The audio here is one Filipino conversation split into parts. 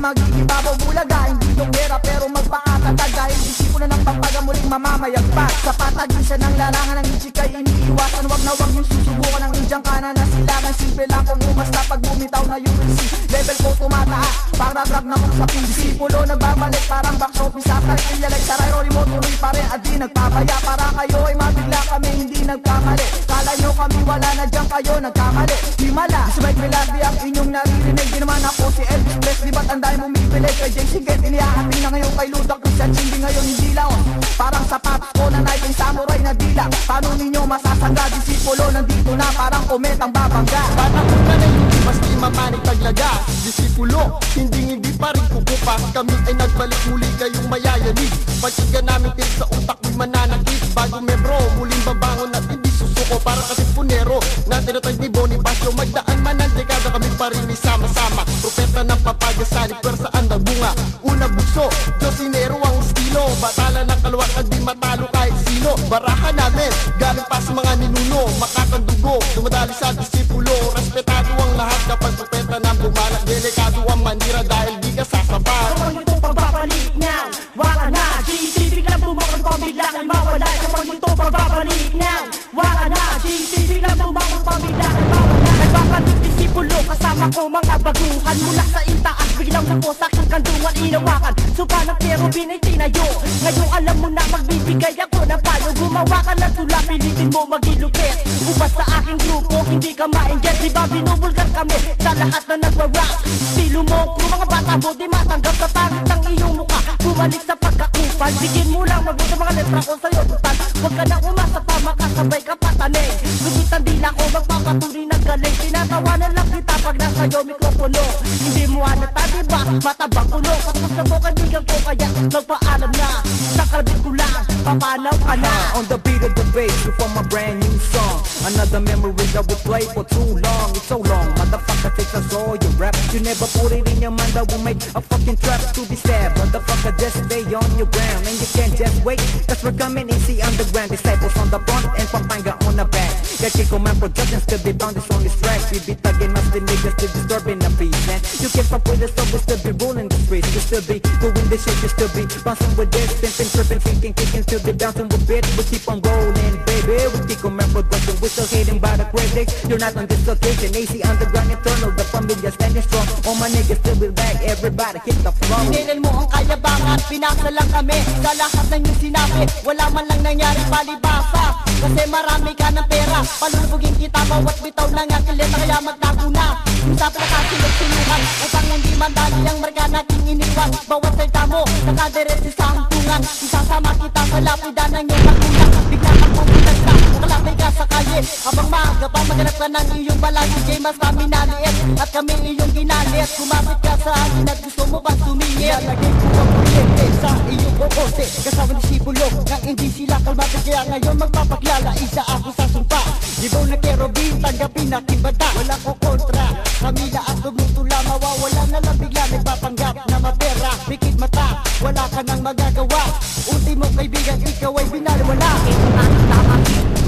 magiging babaw bulaga. Hindi yung gera pero magpakatatag, dahil disipo na ng pampaga muling mamamayagpag. Sa patagisan ng larangan ng ichikay iniiwasan, wag na wag yung susubukan ng idyang kanan na silangan. Simple lang kung umasta pag bumitaw na yung receive. Level ko tumataas, para drag na kung sa disipulo nagbabalik parang box office. After realize saray roli mo tuloy pa rin at di nagpapaya. Para kayo ay mabigla, kami hindi nagkamali. Kala nyo kami wala na dyan, kayo nagkamali. Himala, Smite Melody ang inyong naririnig. Di naman ako si Elvis Presley, ba't ang dahil bumipilit kay James Higgett? Inihahating na ngayon kay Luda Christian, hindi ngayon hindi laon. Parang sapatos ko na Nike samurai na dila. Paano ninyo masasangga? Disipulo nandito na parang kometang babangga. Parang una na hindi mas di mamanig taglaga. Disipulo, hindi pa rin kukupa. Kami ay nagbalik muli kayong mayayanig. Pagkiga namin til sa utak mo'y mananakit. Bago membro, muling babangon at hindi susuko. Para kasi punero na tinatag ni Bonifacio. Magdaan man ang dekada, kami pa rin sama-sama. Propeta ng papagasali, pwersaan ng bunga. Una bugso, Josinero ang estilo. Batala ng kalwat at di matalo kahit sino. Barahan namin, galing pa sa mga ninuno. Makakandugo, dumadali sa disipulo. Respetado ang lahat kapag propeta ng bumalak. Delikado ang manira dahil di ka sasapat. Kapag ito pagbabalik now, wala na. GT biglang bumakon pabigla kay mawala. Kapag ito pagbabalik now, wala na. GT biglang bumakon pabigla kay mawala. Nagbabalik disipulo kasama ko mga baguhan. Mula sa intaas biglang nako sa aking kandungan inawakan. Supa ng pero binay tinayo. Ngayon alam mo na magbibigay ako ng payo. Gumawa ka ng tula, pilitin mo magilupit. Ubas sa aking grupo, hindi ka ma-engage. Diba binubulgar kami sa lahat na nagwa-rap. Stilo mo, kung mga bata mo di matanggap sa pangit ang iyong mukha. Bumalik sa pagkakupal, bigyan mo lang mabuti mga letra ko sa'yo tutal. Huwag ka na umasa pa, makasabay ka patanig. Gumitan dila ko, magpapatuloy na galing. Tinatawanan lang kita pag nasa'yo mikropono. Hindi mo anata, diba? Matabang ulo. Kapag na mo kanigan ko, kaya magpaalam na. Sa kalabit ko lang, papanaw ka na. On the beat of the bass, you from a brand new song. Another memory that we play for too long. It's so long, motherfucker takes us all your rap. You never put it in your mind that will make a fucking trap to be stabbed. Motherfucker, just stay on your ground and you can't just wait. Cause we're coming in, see underground. Disciples on the front and Pampanga on the back. Got Kiko Man Productions still be bound on this track. We be thugging up the niggas still disturbing the peace, man. You can't fuck with us, so we still be ruling the streets. You still be doing this shit, you still be bouncing with this, pimping, tripping, thinking, kicking, still be bouncing with bits. We keep on rolling, baby. We Kiko Man Productions, we still hating by the critics. You're not on this occasion, AC underground eternal, the familia standing strong. All my niggas still be back, everybody hit the floor. Hinilan mo ang kayabangan, pinasa lang kami sa lahat ng iyong sinabi. Wala man lang nangyari palibasa, kasi marami ka ng pera. Palulubugin kita, bawat bitaw ng akilita, kaya magtago na. Kung sa pagkasilog-sinukan, upang hindi mandali ang marga nating iniwan. Bawat salita mo, nakadiretso sa hangtungan. Isasama kita sa lapida ng iyong magulang. Bigla kang pumuntas na, nakalapay ka sa kalye. Habang maaga pa, maganap ka ng iyong balay. Jay, mas kami naliit, at kami iyong ginalit. Kumapit ka sa akin at gusto mo ba sumingit? Ilalagay ko ang kuryente sa iyong kokote. Kasama disipulo, nang hindi sila kalmate. Kaya ngayon magpapaglala, isa ako sa sumpa. Libaw na kerobin, tanggapin aking bata. Wala ko kontra, kami lahat tumutula. Mawawala na lang bigla, nagpapanggap na mapera. Pikit mata, wala ka nang magagawa. Ultimo kaibigan, ikaw ay binaliwala. Ito na ang tama,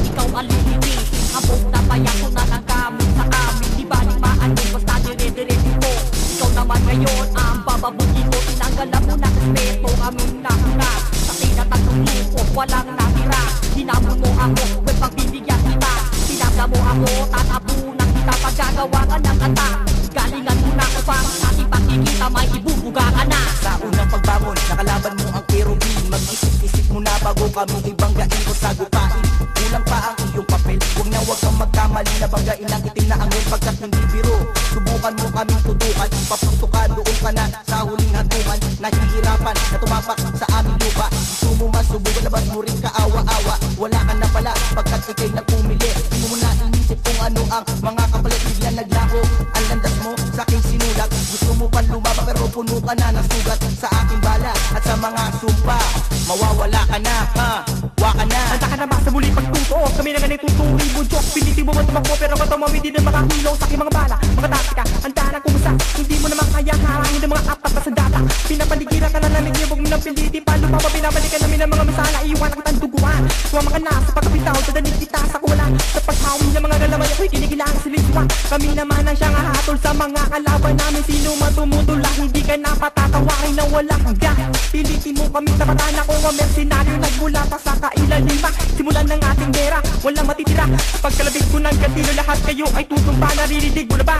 ikaw alilitin. Habog na paya ko na lang gamit sa amin. Di ba ni maano, basta dire-diretso ko. Ikaw naman ngayon ang bababuti ko. Tinanggal na mo na respeto, aming nakuna. Sa tinatatlong lupo, walang nakira. Hinamon mo ako, may pagbibigyan kita. Tinaga mo ako, tatapunan kita. Paggagawa ka ng kata, galingan mo na ko pa. Sa ating pagkikita, may ibubuga ka na. Sa unang pagbangon, nakalaban mo ang kerubin. Mag-isip-isip mo na bago kami ibanggain ko sa gupain. Kulang pa ang iyong papel, huwag kang magkamali na banggain ang itim na angin. Pagkat hindi biro, subukan mo kaming tutukan. Paputukan, doon ka na sa huling hantungan. Nahihirapan na tumapak sa aming lupa. Gusto mo masubukan, labas mo rin kaawa-awa. Wala ka na pala, pagkat ikay nagpumili. Di mo na inisip kung ano ang mga kapalit. Bigla naglako, ang landas mo sa aking sinulat. Gusto mo pa lumaba pero puno ka na ng sugat. Sa aking bala at sa mga sumpa, mawawala ka na, ha? Waka na. Handa ka na ba sa muli pagtutuo? Kami na ganitong turing mo, Diyos. Pilitin mo man tumakbo pero katamami di na makahulaw sa aking mga bala. Mga taktika, handa na kumusa. Hindi mo naman kaya harangin ng mga apat na sandata. salita. Pinapaligira ka na namin, huwag mo nang pilitin. Paano pa ba pinapalikan namin ang mga masala? Iwan ang tanduguan. Sumama ka na sa pagkapitaw, dadanig kita sa kuwalan. Sa paghawi ng mga galamay, ako'y kinikilangan siliswang. Kami naman ang siyang hahatol sa mga kalaban namin. Sino man tumutula, hindi ka na patatawarin na wala hanggang. Pilitin mo kami sa pataan ako ang mercenaryo. Nagmula pa sa kailalima, simulan ng ating gera, walang matitira. Pagkalabig ko ng gatilo, lahat kayo ay tutumba. Naririnig mo na ba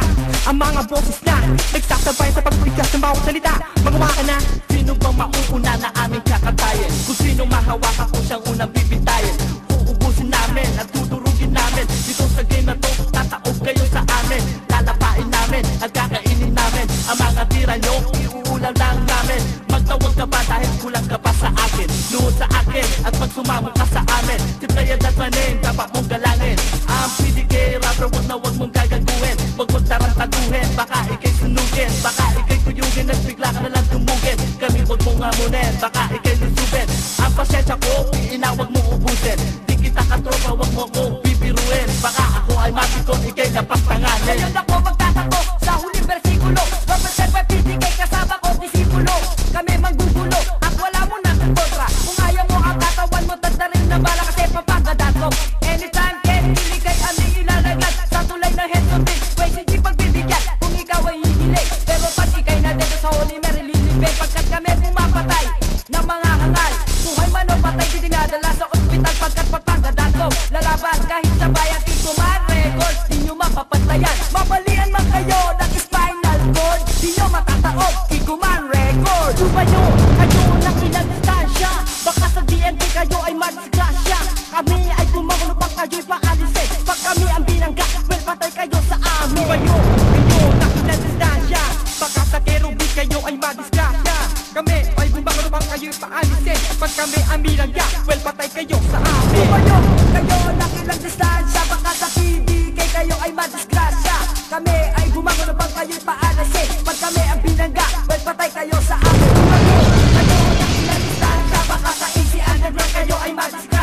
ang mga boses na nagsasabay sa pagbigas ng bawat salita? Magawa ka na. Sino bang mauuna na aming kakatayin? Kung sino mahawakan ko siyang unang bibitayin. Uubusin namin at tuturugin namin. Dito sa game na to, tataob kayo sa amin. Lalapain namin at kakainin namin. Ang mga tira nyo, iuulam lang namin. Magtawag ka ba dahil kulang ka pa sa akin? Luhod sa akin at pag sumamo ka sa amin. Tiplayan at manin, dapat mong galangin. Ang PDK rapper, wag mong gagaguhin. Wag mong tarantaduhin, baka ikay sunugin. Baka ikay kuyugin at bigla ka nalang tumugin. Kami wag mong amunin, baka ikay lusubin. Ang pasyensya ko, inawag mong ubusin. Di kita katropa, wag mo ko bibiruin. Baka ako ay mapikon, ikay napastanganin. Ngayon ako magtatato sa huling bersikulo. Represent by PDK, kasama ko disipulo. Kami manggugulo at wala mo na ng kontra. Kung ayaw mo ang katawan mo, tagdarin na bala kasi papagadat ko. Anytime, hindi kay aming ilalagad sa tulay ng head of this way, hindi pagbibigyan kung ikaw ay hihilig. Pero pag ikay na dito sa Holy Mary lilibig, pagkat kami pumapatay ng mga hangal. Buhay man o patay, di dinadala sa ospital pagkat papagadat ko. Lalaban kahit sa bayan, ituman records, di nyo mapapatlayan. Mabalian man kayo ng spinal cord, di nyo matataob, ikuman record. Lumayo kayo ng ilang distansya, baka sa DNT kayo ay madisgrasya. Kami ay gumagulo pag kayo'y paalisin. Pag kami ang binangga, well patay kayo sa amin. Lumayo kayo ng ilang distansya, baka sa kerubis kayo ay madisgrasya. Kami ay bumagulo pang kayo'y paalisin. Pag kami ang bilangga, well patay kayo sa amin. Lumayo kayo ng ilang distansya, baka sa PDK kayo ay madisgrasya. Kami ay gumagulo pag kayo'y paalisin. Pag kami ang binangga, well patay kayo sa amin. Lumayo kayo ng ilang distansya, baka sa easy underground kayo ay madisgrasya.